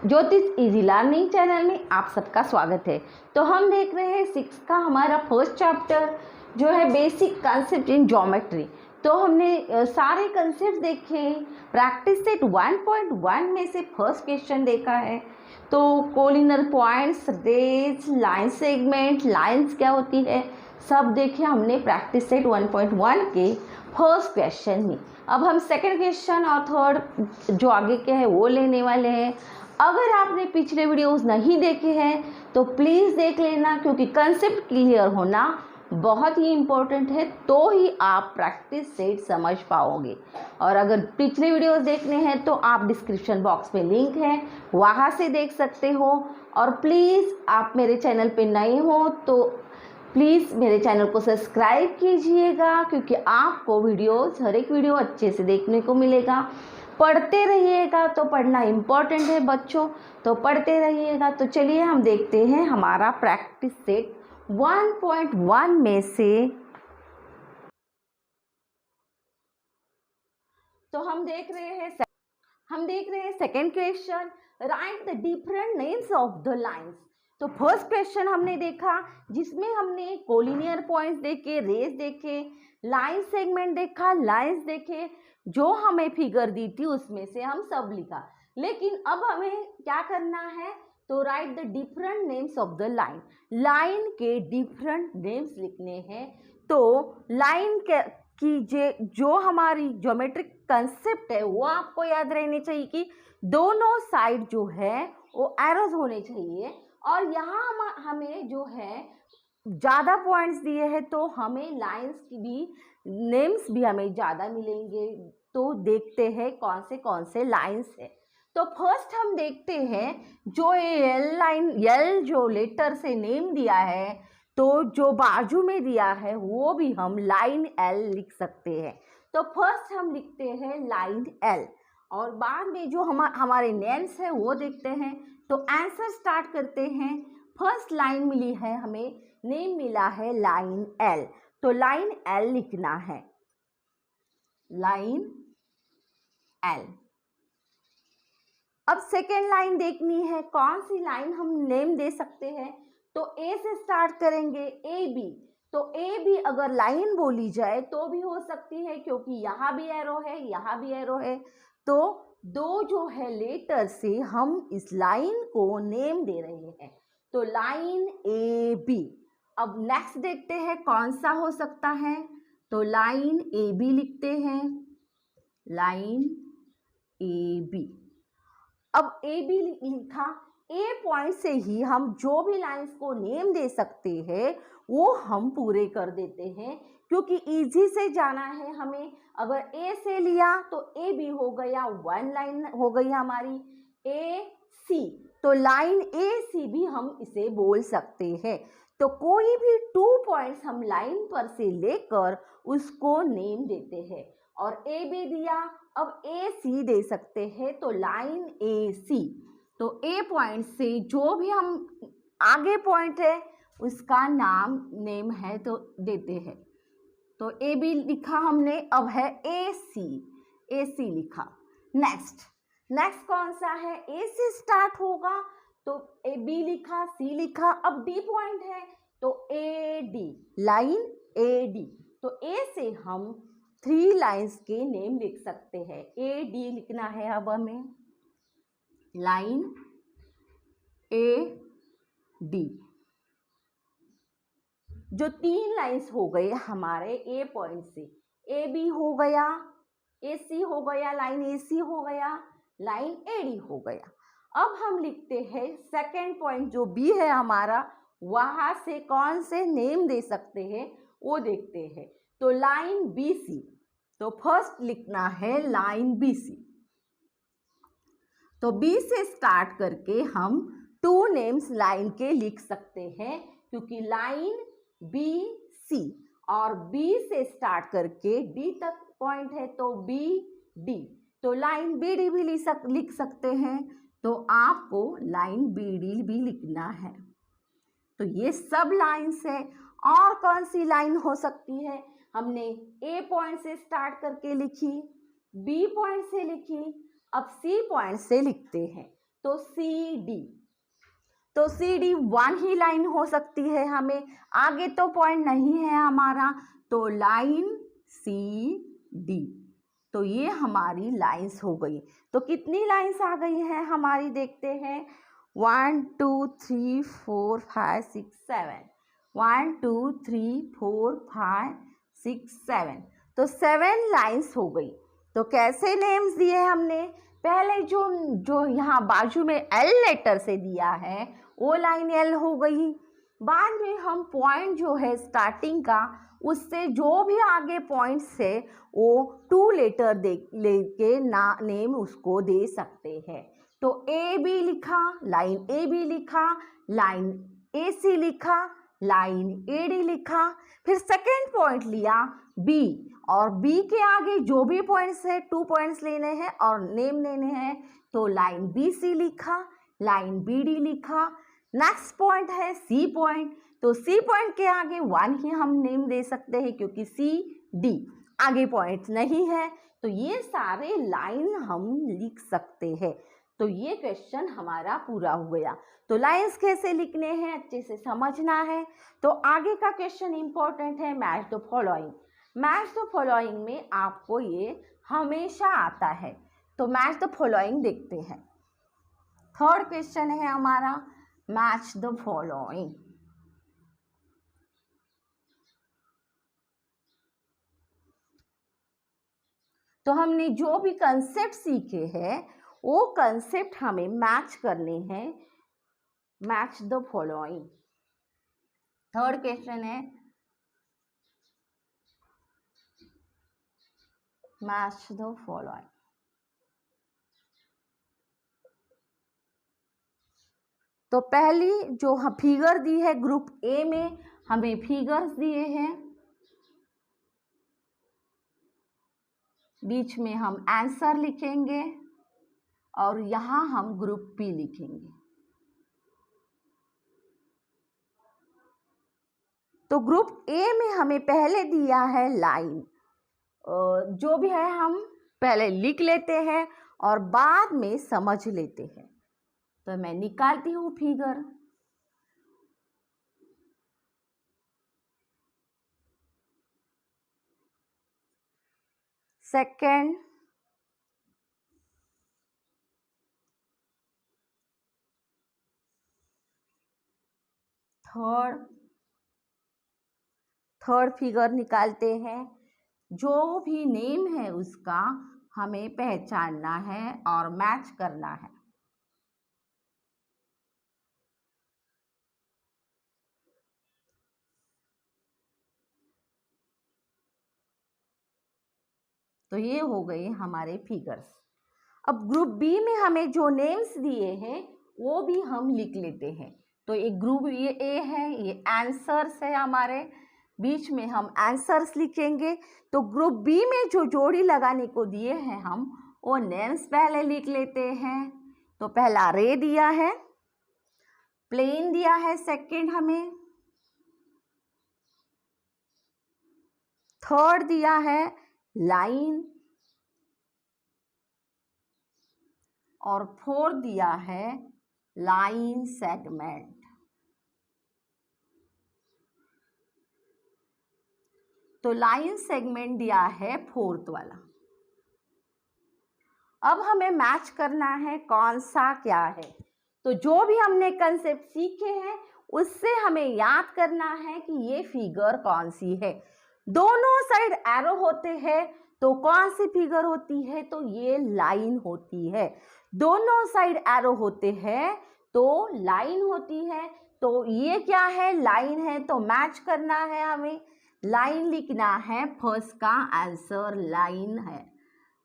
ज्योतिष easy learning channel में आप सबका स्वागत है। तो हम देख रहे हैं 6 का हमारा फर्स्ट चैप्टर जो है बेसिक कंसेप्ट इन ज्योमेट्री। तो हमने सारे कंसेप्ट देखे। प्रैक्टिस सेट 1.1 में से फर्स्ट क्वेश्चन देखा है। तो collinear points, rays, line segment, lines क्या होती है, सब देखे हमने प्रैक्टिस सेट 1.1 के फर्स्ट क्वेश्चन में। अब हम सेकंड क्वेश्चन और थर्ड जो आगे के है वो लेने वाले हैं। अगर आपने पिछले वीडियोस नहीं देखे हैं तो प्लीज़ देख लेना, क्योंकि कंसेप्ट क्लियर होना बहुत ही इम्पोर्टेंट है, तो ही आप प्रैक्टिस सेट समझ पाओगे। और अगर पिछले वीडियोस देखने हैं तो आप डिस्क्रिप्शन बॉक्स में लिंक है, वहाँ से देख सकते हो। और प्लीज़ आप मेरे चैनल पे नए हो तो प्लीज़ मेरे चैनल को सब्सक्राइब कीजिएगा, क्योंकि आपको वीडियोस हर एक वीडियो अच्छे से देखने को मिलेगा। पढ़ते रहिएगा, तो पढ़ना इम्पोर्टेंट है बच्चों, तो पढ़ते रहिएगा। तो चलिए हम देखते हैं हमारा प्रैक्टिस सेट 1.1 में से। तो हम देख रहे हैं second question, right the different names of the lines. तो फर्स्ट क्वेश्चन हमने देखा जिसमें हमने कोलिनियर पॉइंट्स देखे, रेस देखे, लाइन सेगमेंट देखा, लाइंस देखे, जो हमें फिगर दी थी उसमें से हम सब लिखा। लेकिन अब हमें क्या करना है, तो right the different names of the line, line के डिफरेंट नेम्स लिखने हैं। तो लाइन की जो हमारी ज्योमेट्रिक कंसेप्ट है वो आपको याद रहनी चाहिए कि दोनों साइड जो है वो एरोज होने चाहिए। और यहाँ हमें जो है ज़्यादा पॉइंट्स दिए हैं तो हमें लाइंस की भी नेम्स भी हमें ज़्यादा मिलेंगे। तो देखते हैं कौन से लाइंस है। तो फर्स्ट हम देखते हैं जो एल लाइन, एल जो लेटर से नेम दिया है, तो जो बाजू में दिया है वो भी हम लाइन एल लिख सकते हैं। तो फर्स्ट हम लिखते हैं लाइन एल, और बाद में जो हमारे नेम्स है वो देखते हैं। तो आंसर स्टार्ट करते हैं। फर्स्ट लाइन मिली है हमें, नेम मिला है लाइन एल, तो लाइन एल लिखना है, लाइन एल। अब सेकेंड लाइन देखनी है, कौन सी लाइन हम नेम दे सकते हैं। तो ए से स्टार्ट करेंगे, ए बी। तो ए बी अगर लाइन बोली जाए तो भी हो सकती है, क्योंकि यहाँ भी एरो है, यहाँ भी एरो है। तो दो जो है लेटर से हम इस लाइन को नेम दे रहे हैं, तो लाइन ए बी। अब नेक्स्ट देखते हैं कौन सा हो सकता है। तो लाइन ए बी लिखते हैं, लाइन ए बी। अब ए बी लिखा, ए पॉइंट से ही हम जो भी लाइंस को नेम दे सकते हैं वो हम पूरे कर देते हैं, क्योंकि इजी से जाना है हमें। अगर ए से लिया तो ए बी हो गया, वन लाइन हो गई हमारी ए सी, तो लाइन ए सी भी हम इसे बोल सकते हैं। तो कोई भी 2 पॉइंट्स हम लाइन पर से लेकर उसको नेम देते हैं। और ए बी दिया, अब ए सी दे सकते हैं, तो लाइन ए सी। तो ए पॉइंट से जो भी हम आगे पॉइंट है उसका नाम नेम है तो देते हैं। तो ए बी लिखा हमने, अब है ए सी लिखा। नेक्स्ट कौन सा है, ए से स्टार्ट होगा, तो ए बी लिखा, सी लिखा। अब डी पॉइंट है तो A D, line A D. तो ए से हम 3 लाइंस के नेम लिख सकते हैं। ए डी लिखना है अब हमें, लाइन ए डी। जो 3 लाइंस हो गए हमारे ए पॉइंट से, ए बी हो गया, ए सी हो गया, लाइन ए सी हो गया, लाइन ए डी हो गया। अब हम लिखते हैं सेकेंड पॉइंट जो बी है हमारा, वहां से कौन से नेम दे सकते हैं वो देखते हैं। तो लाइन बी सी, तो फर्स्ट लिखना है लाइन बी सी। तो बी से स्टार्ट करके हम 2 नेम्स लाइन के लिख सकते हैं, क्योंकि लाइन बी सी और बी से स्टार्ट करके डी तक पॉइंट है, तो बी डी। तो लाइन BD भी लिख सकते हैं, तो आपको लाइन BD भी लिखना है। तो ये सब लाइन्स है। और कौन सी लाइन हो सकती है? हमने A पॉइंट से स्टार्ट करके लिखी, B पॉइंट से लिखी, अब C पॉइंट से लिखते हैं, तो CD। तो CD 1 ही लाइन हो सकती है, हमें आगे तो पॉइंट नहीं है हमारा, तो लाइन CD। तो ये हमारी लाइंस हो गई। तो कितनी लाइंस आ गई हैं हमारी, देखते हैं। 1 2 3 4 5 6 7, 1 2 3 4 5 6 7, तो 7 लाइंस हो गई। तो कैसे नेम्स दिए हमने? पहले जो यहाँ बाजू में L लेटर से दिया है वो लाइन L हो गई। बाद में हम पॉइंट जो है स्टार्टिंग का, उससे जो भी आगे पॉइंट्स है वो 2 लेटर लेके नेम उसको दे सकते हैं। तो AB लिखा, लाइन AB लिखा, लाइन AC लिखा, लाइन AD लिखा, फिर सेकेंड पॉइंट लिया B, और B के आगे जो भी पॉइंट्स है 2 पॉइंट्स लेने हैं और नेम लेने हैं, तो लाइन BC लिखा, लाइन BD लिखा। नेक्स्ट पॉइंट है C पॉइंट, तो C पॉइंट के आगे 1 ही हम नेम दे सकते हैं क्योंकि CD आगे पॉइंट नहीं है। तो ये सारे लाइन हम लिख सकते हैं। तो ये क्वेश्चन हमारा पूरा हो गया। तो लाइंस कैसे लिखने हैं अच्छे से समझना है। तो आगे का क्वेश्चन इंपॉर्टेंट है, match the following. Match the following में आपको ये हमेशा आता है। तो मैच द फॉलोइंग देखते हैं। थर्ड क्वेश्चन है हमारा, मैच द फॉलोइंग। तो हमने जो भी कंसेप्ट सीखे हैं वो कंसेप्ट हमें मैच करने हैं। Match the following. Third question है मैच द फॉलोइंग। तो पहली जो फिगर दी है ग्रुप ए में, हमें फिगर्स दिए हैं, बीच में हम आंसर लिखेंगे और यहाँ हम ग्रुप बी लिखेंगे। तो ग्रुप ए में हमें पहले दिया है लाइन, जो भी है हम पहले लिख लेते हैं और बाद में समझ लेते हैं। तो मैं निकालती हूँ फिगर। सेकेंड, थर्ड फिगर निकालते हैं। जो भी नेम है उसका हमें पहचानना है और मैच करना है। तो ये हो गए हमारे फिगर्स। अब ग्रुप बी में हमें जो नेम्स दिए हैं वो भी हम लिख लेते हैं। तो एक ग्रुप ये ए है, ये आंसर्स है हमारे, बीच में हम आंसर्स लिखेंगे। तो ग्रुप बी में जो जोड़ी लगाने को दिए हैं हम वो नेम्स पहले लिख लेते हैं। तो पहला रे दिया है, प्लेन दिया है सेकंड हमें, थर्ड दिया है लाइन, और फोर्थ दिया है लाइन सेगमेंट। तो लाइन सेगमेंट दिया है फोर्थ वाला। अब हमें मैच करना है कौन सा क्या है। तो जो भी हमने कंसेप्ट सीखे हैं उससे हमें याद करना है कि ये फिगर कौन सी है। दोनों साइड एरो होते हैं तो कौन सी फिगर होती है? तो ये लाइन होती है। दोनों साइड एरो होते हैं तो लाइन होती है। तो ये क्या है? लाइन है। तो मैच करना है, हमें लाइन लिखना है। फर्स्ट का आंसर लाइन है।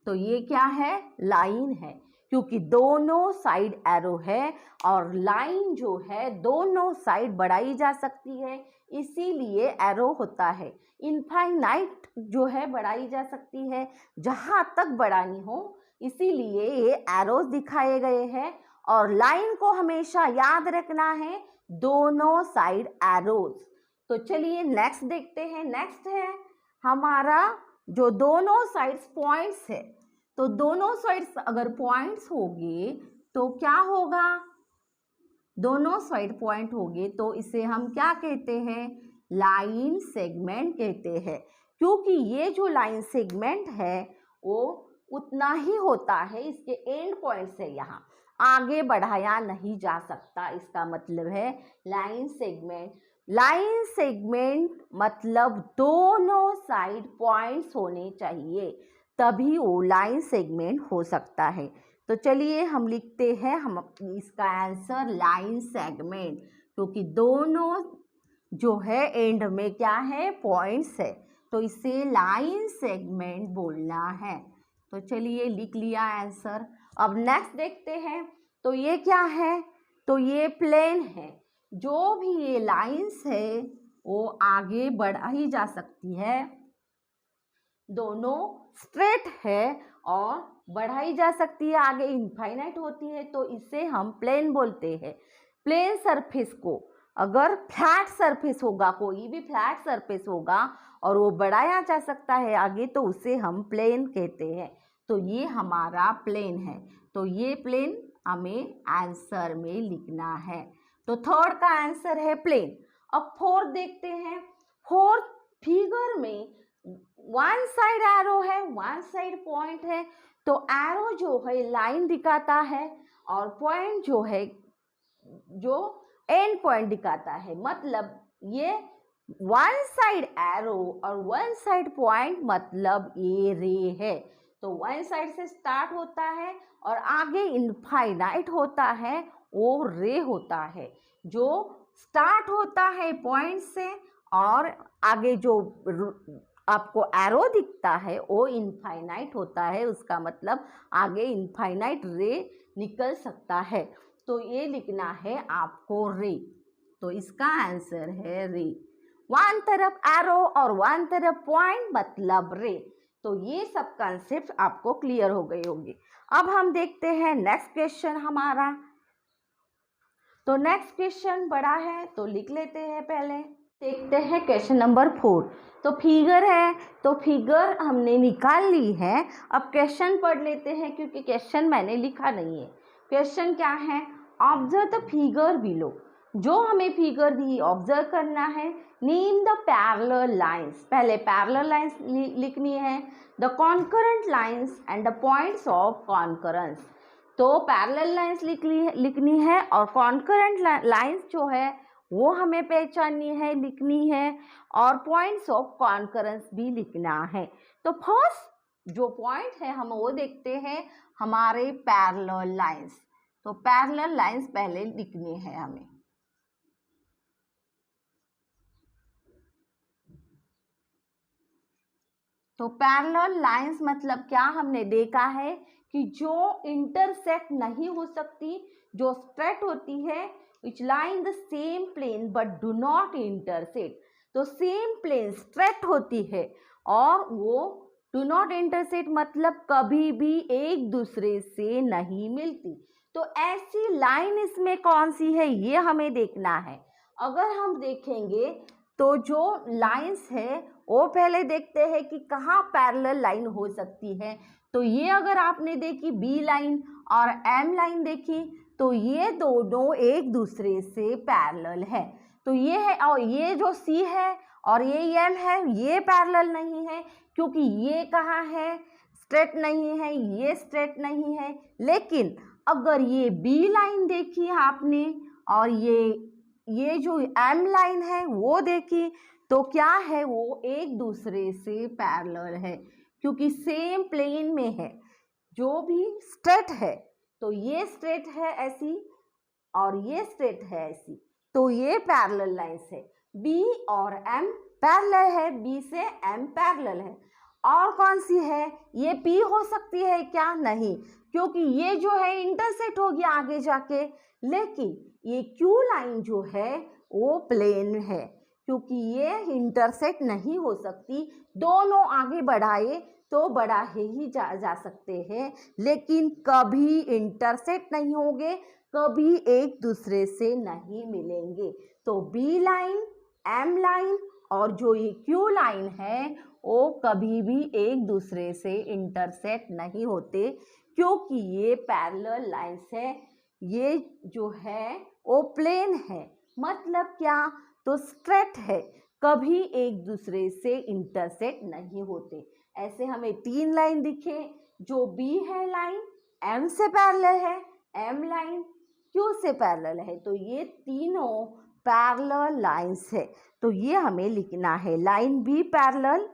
तो ये क्या है? लाइन है, क्योंकि दोनों साइड एरो है और लाइन जो है दोनों साइड बढ़ाई जा सकती है, इसीलिए एरो होता है। इनफाइनाइट जो है बढ़ाई जा सकती है, जहाँ तक बढ़ानी हो इसीलिए ये एरोज दिखाए गए हैं। और लाइन को हमेशा याद रखना है, दोनों साइड एरोज। तो चलिए नेक्स्ट देखते हैं। नेक्स्ट है हमारा जो दोनों साइड्स पॉइंट्स है। तो दोनों साइड्स अगर पॉइंट्स होंगे तो क्या होगा, दोनों साइड पॉइंट होंगे तो इसे हम क्या कहते हैं, लाइन सेगमेंट कहते हैं। क्योंकि ये जो लाइन सेगमेंट है वो उतना ही होता है, इसके एंड पॉइंट से यहाँ आगे बढ़ाया नहीं जा सकता। इसका मतलब है लाइन सेगमेंट। लाइन सेगमेंट मतलब दोनों साइड पॉइंट्स होने चाहिए, तभी वो लाइन सेगमेंट हो सकता है। तो चलिए हम लिखते हैं हम इसका आंसर लाइन सेगमेंट, क्योंकि दोनों जो है एंड में क्या है, पॉइंट्स है, तो इसे लाइन सेगमेंट बोलना है। तो चलिए लिख लिया आंसर। अब नेक्स्ट देखते हैं। तो ये क्या है, तो ये प्लेन है। जो भी ये लाइंस है वो आगे बढ़ाई जा सकती है, दोनों स्ट्रेट है और बढ़ाई जा सकती है, आगे इनफाइनाइट होती है, तो इसे हम प्लेन बोलते हैं। प्लेन सरफेस को अगर फ्लैट सरफेस होगा, कोई भी फ्लैट सरफेस होगा और वो बढ़ाया जा सकता है आगे, तो उसे हम प्लेन कहते हैं। तो ये हमारा प्लेन है, तो ये प्लेन हमें आंसर में लिखना है। तो थर्ड का आंसर है प्लेन। अब फोर्थ देखते हैं। फोर्थ फिगर में वन साइड एरो है, वन साइड पॉइंट है। तो एरो जो है लाइन दिखाता है और पॉइंट जो है जो एंड पॉइंट दिखाता है। मतलब ये वन साइड एरो और वन साइड पॉइंट मतलब ये रे है। तो वन साइड से स्टार्ट होता है और आगे इनफाइनाइट होता है, वो रे होता है। जो स्टार्ट होता है पॉइंट से और आगे जो आपको एरो दिखता है वो इनफाइनाइट होता है, उसका मतलब आगे इनफाइनाइट रे निकल सकता है। तो ये लिखना है आपको रे। तो इसका आंसर है रे। वन तरफ एरो और वन तरफ पॉइंट मतलब रे। तो ये सब कंसेप्ट आपको क्लियर हो गए होंगे। अब हम देखते हैं नेक्स्ट क्वेश्चन हमारा। तो नेक्स्ट क्वेश्चन बड़ा है तो लिख लेते हैं। पहले देखते हैं क्वेश्चन नंबर 4। तो फिगर है, तो फिगर हमने निकाल ली है। अब क्वेश्चन पढ़ लेते हैं क्योंकि क्वेश्चन मैंने लिखा नहीं है। क्वेश्चन क्या है, ऑब्जर्व द फिगर बिलो। जो हमें फिगर दी ऑब्जर्व करना है। नेम द पैरेलल लाइंस, पहले पैरेलल लाइंस लिखनी है। The concurrent lines and the points of concurrence. तो पैरेलल लाइंस लिखनी है और कॉन्करेंट लाइंस जो है वो हमें पहचाननी है, लिखनी है, और पॉइंट्स ऑफ कॉन्करेंस भी लिखना है। तो फर्स्ट जो पॉइंट है हम वो देखते हैं हमारे पैरेलल लाइंस। तो पैरेलल लाइंस पहले लिखने हैं हमें। तो पैरेलल लाइंस मतलब क्या, हमने देखा है कि जो इंटरसेक्ट नहीं हो सकती, जो स्ट्रेट होती है, which lie in the same plane but do not intersect। तो सेम प्लेन स्ट्रेट होती है और वो डू नॉट इंटरसेक्ट मतलब कभी भी एक दूसरे से नहीं मिलती। तो ऐसी लाइन इसमें कौन सी है ये हमें देखना है। अगर हम देखेंगे तो जो लाइंस है वो पहले देखते हैं कि कहाँ पैरेलल लाइन हो सकती है। तो ये अगर आपने देखी बी लाइन और एम लाइन देखी तो ये दोनों एक दूसरे से पैरेलल है। तो ये है, और ये जो सी है और ये एम है ये पैरेलल नहीं है, क्योंकि ये कहाँ है, स्ट्रेट नहीं है, ये स्ट्रेट नहीं है। लेकिन अगर ये बी लाइन देखी आपने और ये जो एम लाइन है वो देखी तो क्या है, वो एक दूसरे से पैरेलल है, क्योंकि सेम प्लेन में है। जो भी स्ट्रेट है तो ये स्ट्रेट है ऐसी और ये स्ट्रेट है ऐसी, तो ये पैरेलल लाइंस है। बी और एम पैरेलल है, बी से एम पैरेलल है। और कौन सी है, ये पी हो सकती है क्या, नहीं, क्योंकि ये जो है इंटरसेक्ट होगी आगे जाके। लेकिन ये क्यू लाइन जो है वो प्लेन है, क्योंकि ये इंटरसेक्ट नहीं हो सकती। दोनों आगे बढ़ाए तो बढ़ा ही जा सकते हैं, लेकिन कभी इंटरसेक्ट नहीं होंगे, कभी एक दूसरे से नहीं मिलेंगे। तो बी लाइन, एम लाइन और जो ये क्यू लाइन है वो कभी भी एक दूसरे से इंटरसेक्ट नहीं होते, क्योंकि ये पैरेलल लाइंस है। ये जो है वो प्लेन है, मतलब क्या, तो स्ट्रेट है, कभी एक दूसरे से इंटरसेक्ट नहीं होते। ऐसे हमें 3 लाइन दिखे, जो बी है लाइन एम से पैरेलल है, एम लाइन क्यू से पैरेलल है, तो ये तीनों पैरेलल लाइंस है। तो ये हमें लिखना है, line B parallel,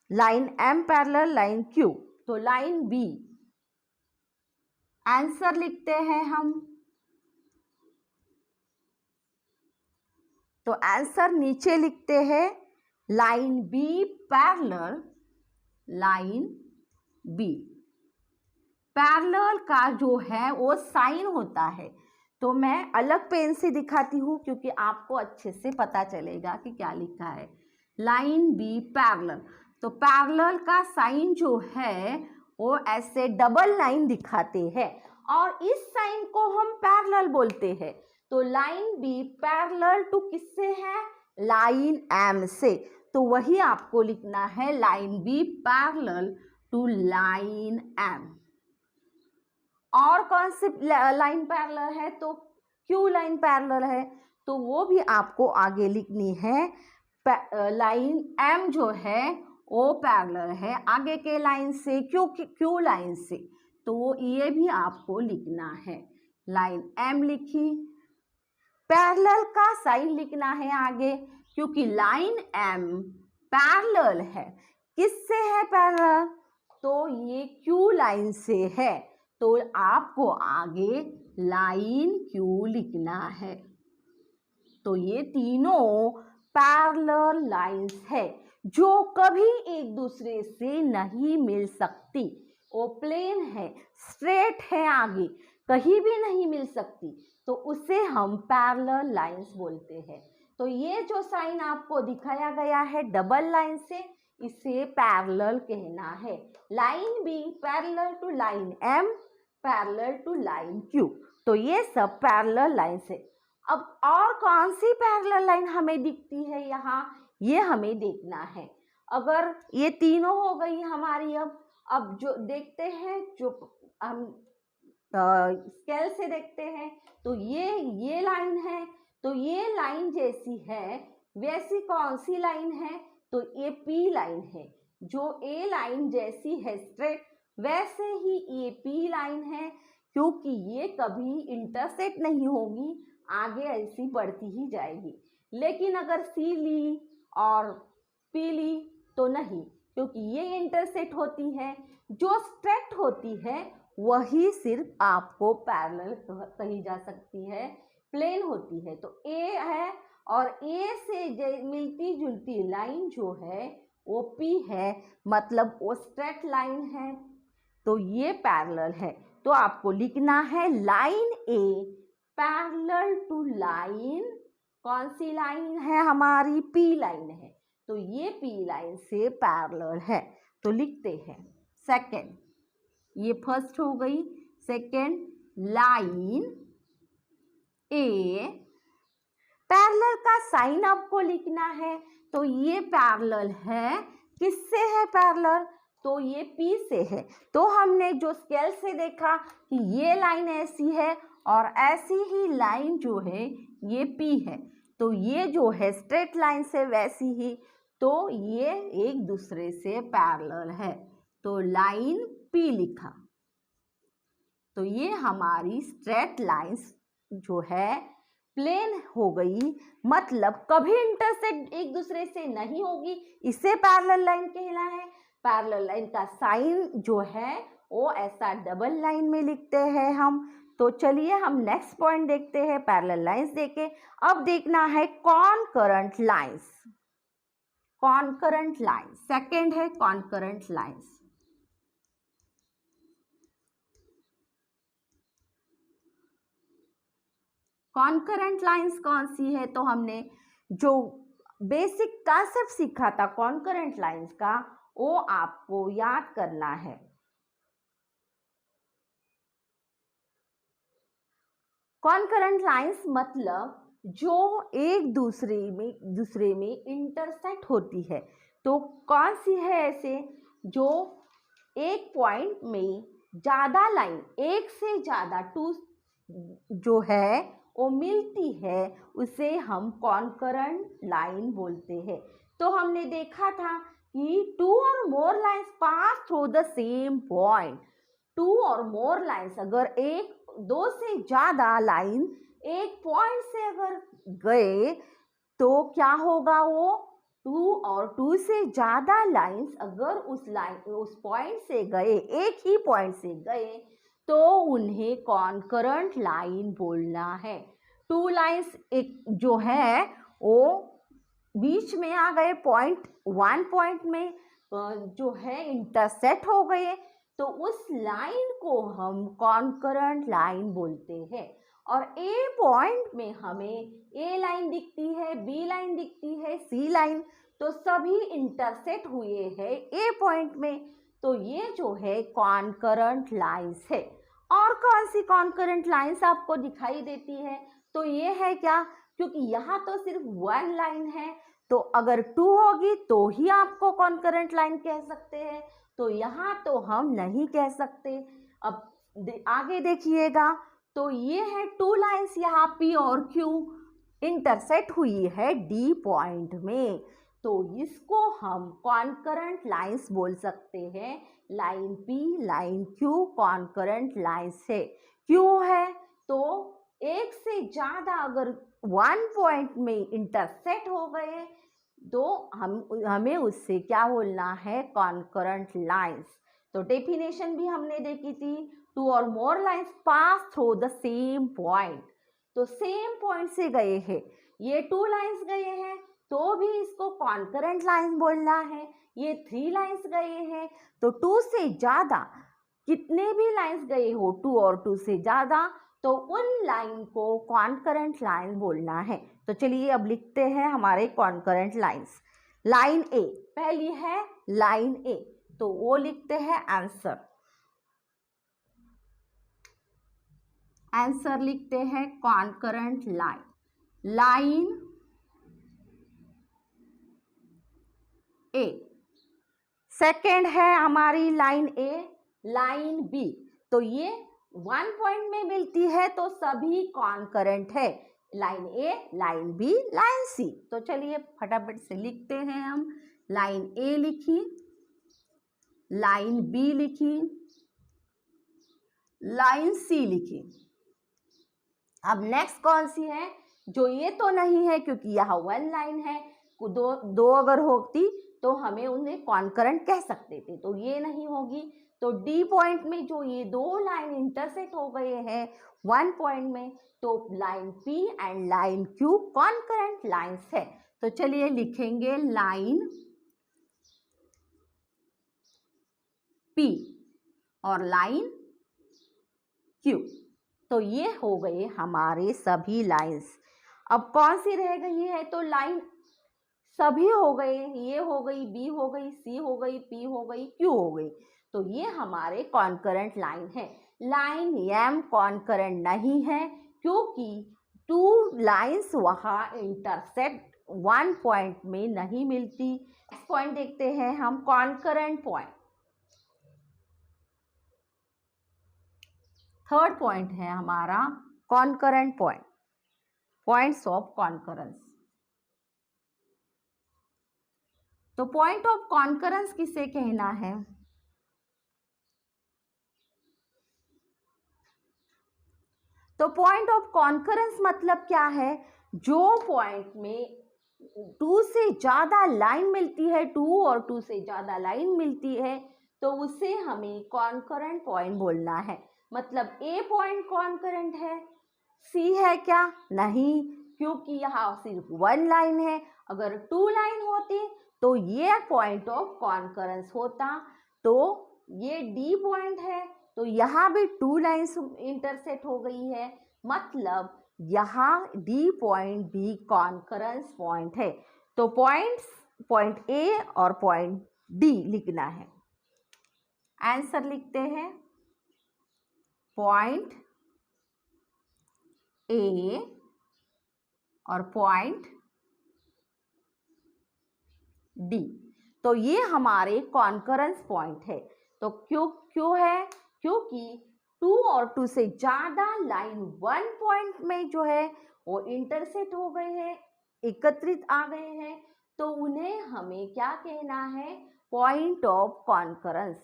line M parallel, line Q. तो लाइन बी आंसर लिखते हैं हम, तो आंसर नीचे लिखते हैं, line B parallel, line B. Parallel का जो है वो साइन होता है, तो मैं अलग पेन से दिखाती हूँ क्योंकि आपको अच्छे से पता चलेगा कि क्या लिखा है। लाइन बी पैरेलल, तो पैरेलल का साइन जो है वो ऐसे डबल लाइन दिखाते हैं और इस साइन को हम पैरेलल बोलते हैं। तो लाइन बी पैरेलल टू किससे है, लाइन एम से, तो वही आपको लिखना है, line B parallel to line M. और कौन सी लाइन पैरेलल है, तो क्यू लाइन पैरेलल है, तो वो भी आपको आगे लिखनी है। लाइन एम जो है वो पैरेलल है आगे के लाइन से, क्यू लाइन से, तो वो ये भी आपको लिखना है। लाइन एम लिखी, पैरेलल का साइन लिखना है आगे, क्योंकि लाइन एम पैरेलल है, किससे है पैरेलल, तो ये क्यू लाइन से है, तो आपको आगे लाइन क्यू लिखना है। तो ये तीनों पैरेलल लाइंस है जो कभी एक दूसरे से नहीं मिल सकती। वो प्लेन है, स्ट्रेट है, आगे कहीं भी नहीं मिल सकती, तो उसे हम पैरेलल लाइंस बोलते हैं। तो ये जो साइन आपको दिखाया गया है डबल लाइन से, इसे पैरेलल कहना है। Line B parallel to line M, parallel to line Q, तो ये सब पैरेलल लाइंस है। अब और कौन सी पैरेलल लाइन हमें दिखती है यहाँ, ये हमें देखना है। अगर ये तीनों हो गई हमारी, अब जो देखते हैं, जो हम स्केल से देखते हैं, तो ये लाइन है, तो ये लाइन जैसी है वैसी कौन सी लाइन है, तो ये पी लाइन है। जो ए लाइन जैसी है स्ट्रेट, वैसे ही ये पी लाइन है, क्योंकि ये कभी इंटरसेक्ट नहीं होगी, आगे ऐसी बढ़ती ही जाएगी। लेकिन अगर सी ली और पी ली तो नहीं, क्योंकि ये इंटरसेक्ट होती है। जो स्ट्रेट होती है वही सिर्फ आपको पैरेलल कही जा सकती है, प्लेन होती है। तो ए है और ए से मिलती जुलती लाइन जो है वो पी है, मतलब वो स्ट्रेट लाइन है, तो ये पैरेलल है। तो आपको लिखना है line A parallel to line, कौन सी लाइन है हमारी, पी लाइन है, तो ये पी लाइन से पैरेलल है। तो लिखते हैं सेकंड, ये फर्स्ट हो गई, सेकंड लाइन ए, पैरेलल का साइन आपको लिखना है। तो ये पैरेलल है, किससे है पैरेलल, तो ये पी से है। तो हमने जो स्केल से देखा कि ये लाइन ऐसी है और ऐसी ही लाइन जो है ये पी है, तो ये जो है स्ट्रेट लाइन से वैसी ही, तो ये एक दूसरे से पैरेलल है, तो लाइन पी लिखा। तो ये हमारी स्ट्रेट लाइंस जो है प्लेन हो गई, मतलब कभी इंटरसेक्ट एक दूसरे से नहीं होगी, इसे पैरेलल लाइन कहना है। पैरेलल लाइन का साइन जो है वो ऐसा डबल लाइन में लिखते हैं हम। तो चलिए हम नेक्स्ट पॉइंट देखते हैं, पैरेलल लाइंस देखे। अब देखना है कॉनकरेंट लाइंस। कॉनकरेंट लाइंस सेकंड है, कॉनकरेंट लाइंस। कॉनकरेंट लाइंस कौन सी है, तो हमने जो बेसिक कॉन्सेप्ट सीखा था कॉनकरेंट लाइंस का, वो आपको याद करना है। कॉन्करेंट लाइंस मतलब जो एक दूसरे में इंटरसेक्ट होती है। तो कौन सी है ऐसे जो एक पॉइंट में ज़्यादा लाइन, एक से ज़्यादा टू जो है वो मिलती है, उसे हम कॉन्करेंट लाइन बोलते हैं। तो हमने देखा था कि two or more lines pass through the same point. Two or more lines, अगर एक दो से ज़्यादा लाइन एक पॉइंट से अगर गए तो क्या होगा, वो टू और टू से ज़्यादा लाइंस अगर उस पॉइंट से गए, एक ही पॉइंट से गए, तो उन्हें कॉन्करेंट लाइन बोलना है। टू लाइंस एक जो है वो बीच में आ गए, पॉइंट वन पॉइंट में जो है इंटरसेक्ट हो गए, तो उस लाइन को हम कॉन्करेंट लाइन बोलते हैं। और ए पॉइंट में हमें ए लाइन दिखती है, बी लाइन दिखती है, सी लाइन, तो सभी इंटरसेक्ट हुए हैं ए पॉइंट में, तो ये जो है कॉन्करेंट लाइंस है। और कौन सी कॉन्करेंट लाइंस आपको दिखाई देती है, तो ये है क्या, क्योंकि यहाँ तो सिर्फ वन लाइन है, तो अगर टू होगी तो ही आपको कॉन्करेंट लाइन कह सकते हैं, तो यहाँ तो हम नहीं कह सकते। अब आगे देखिएगा, तो ये है टू लाइंस, यहाँ पी और क्यू इंटरसेक्ट हुई है डी पॉइंट में, तो इसको हम कॉन्करेंट लाइंस बोल सकते हैं। Line P, line Q concurrent lines है। क्यों है, तो एक से ज़्यादा अगर वन पॉइंट में इंटरसेक्ट हो गए तो हमें उससे क्या बोलना है, कॉन्करेंट लाइंस। तो डेफिनेशन भी हमने देखी थी, two or more lines pass through the same point. तो सेम पॉइंट से गए हैं, ये टू लाइंस गए हैं तो भी इसको कॉन्करेंट लाइन बोलना है। ये थ्री लाइंस गए हैं तो टू से ज़्यादा कितने भी लाइंस गए हो, टू और टू से ज़्यादा, तो उन लाइन को कॉन्करेंट लाइन बोलना है। तो चलिए अब लिखते हैं हमारे कॉन्करेंट लाइंस। लाइन ए, पहली है लाइन ए, तो वो लिखते हैं आंसर। आंसर लिखते हैं कॉन्करेंट लाइन। लाइन ए। सेकेंड है हमारी लाइन ए, लाइन बी, तो ये वन पॉइंट में मिलती है तो सभी कॉन्करेंट है, लाइन ए, लाइन बी, लाइन सी। तो चलिए फटाफट से लिखते हैं हम। लाइन ए लिखी, लाइन बी लिखी, लाइन सी लिखी। अब नेक्स्ट कौन सी है, जो ये तो नहीं है क्योंकि यहाँ वन लाइन है, दो अगर होती तो हमें उन्हें कॉन्करेंट कह सकते थे, तो ये नहीं होगी। तो डी पॉइंट में जो ये दो लाइन इंटरसेक्ट हो गए हैं वन पॉइंट में, तो line P and line Q concurrent lines है। तो चलिए लिखेंगे लाइन पी और लाइन क्यू, तो ये हो गए हमारे सभी लाइंस। अब कौन सी रह गई है, तो लाइन सभी हो गए, ये हो गई, बी हो गई, सी हो गई, पी हो गई, क्यू हो गई, तो ये हमारे कॉन्करेंट लाइन है। लाइन एम कॉन्करेंट नहीं है क्योंकि टू लाइंस वहाँ इंटरसेक्ट वन पॉइंट में नहीं मिलती। नेक्स्ट पॉइंट देखते हैं हम, कॉन्करेंट पॉइंट। थर्ड पॉइंट है हमारा concurrent point, points of concurrence. तो पॉइंट ऑफ कॉन्करेंस किसे कहना है, तो पॉइंट ऑफ कॉन्करेंस मतलब क्या है, जो पॉइंट में टू से ज़्यादा लाइन मिलती है, टू और टू से ज़्यादा लाइन मिलती है, तो उसे हमें कॉन्करेंट पॉइंट बोलना है। मतलब ए पॉइंट कॉन्करेंट है, सी है क्या, नहीं, क्योंकि यहाँ सिर्फ वन लाइन है। अगर टू लाइन होती तो ये पॉइंट ऑफ कॉन्करेंस होता, तो ये डी पॉइंट है, तो यहाँ भी टू लाइन्स इंटरसेक्ट हो गई है, मतलब यहाँ डी पॉइंट भी कॉन्करेंस पॉइंट है। तो पॉइंट ए और पॉइंट डी लिखना है। आंसर लिखते हैं पॉइंट ए और पॉइंट डी। तो ये हमारे कॉन्करेंस पॉइंट है। तो क्यों है? क्योंकि 2 और 2 से ज़्यादा लाइन 1 पॉइंट में जो है वो इंटरसेक्ट हो गए हैं, एकत्रित आ गए हैं, तो उन्हें हमें क्या कहना है? Point of concurrence.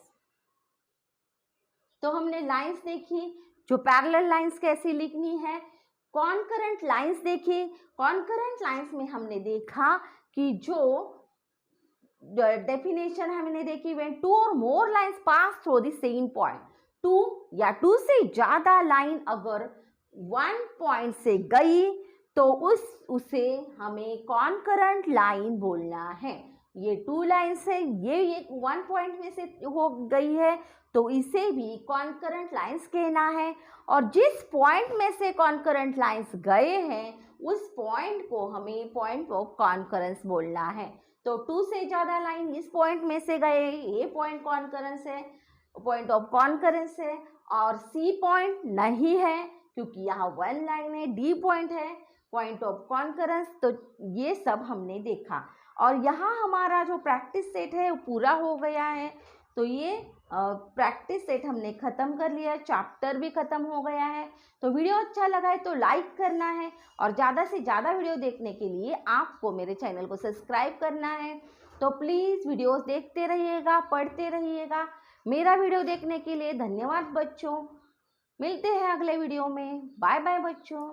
तो हमने लाइंस देखी, जो पैरेलल लाइंस कैसी लिखनी है। कॉन्करेंट लाइंस देखी। कॉन्करेंट लाइंस में हमने देखा कि जो डेफिनेशन हमने देखी, when 2 or more lines pass through the same point. 2 या 2 से ज्यादा लाइन अगर 1 पॉइंट से गई तो उसे हमें कॉन्करेंट लाइन बोलना है। ये 2 लाइन्स है, ये एक 1 पॉइंट में से हो गई है, तो इसे भी कॉन्करेंट लाइंस कहना है। और जिस पॉइंट में से कॉन्करेंट लाइंस गए हैं उस पॉइंट को हमें पॉइंट ऑफ कॉन्करेंस बोलना है। तो 2 से ज़्यादा लाइन इस पॉइंट में से गए, ये पॉइंट कॉन्करेंस है, पॉइंट ऑफ कॉन्करेंस है। और सी पॉइंट नहीं है क्योंकि यहाँ 1 लाइन है, डी पॉइंट है, पॉइंट ऑफ कॉन्करेंस। तो ये सब हमने देखा और यहाँ हमारा जो प्रैक्टिस सेट है वो पूरा हो गया है। तो ये प्रैक्टिस सेट हमने ख़त्म कर लिया, चैप्टर भी ख़त्म हो गया है। तो वीडियो अच्छा लगा है तो लाइक करना है और ज़्यादा से ज़्यादा वीडियो देखने के लिए आपको मेरे चैनल को सब्सक्राइब करना है। तो प्लीज़ वीडियोस देखते रहिएगा, पढ़ते रहिएगा। मेरा वीडियो देखने के लिए धन्यवाद बच्चों। मिलते हैं अगले वीडियो में। बाय बाय बच्चों।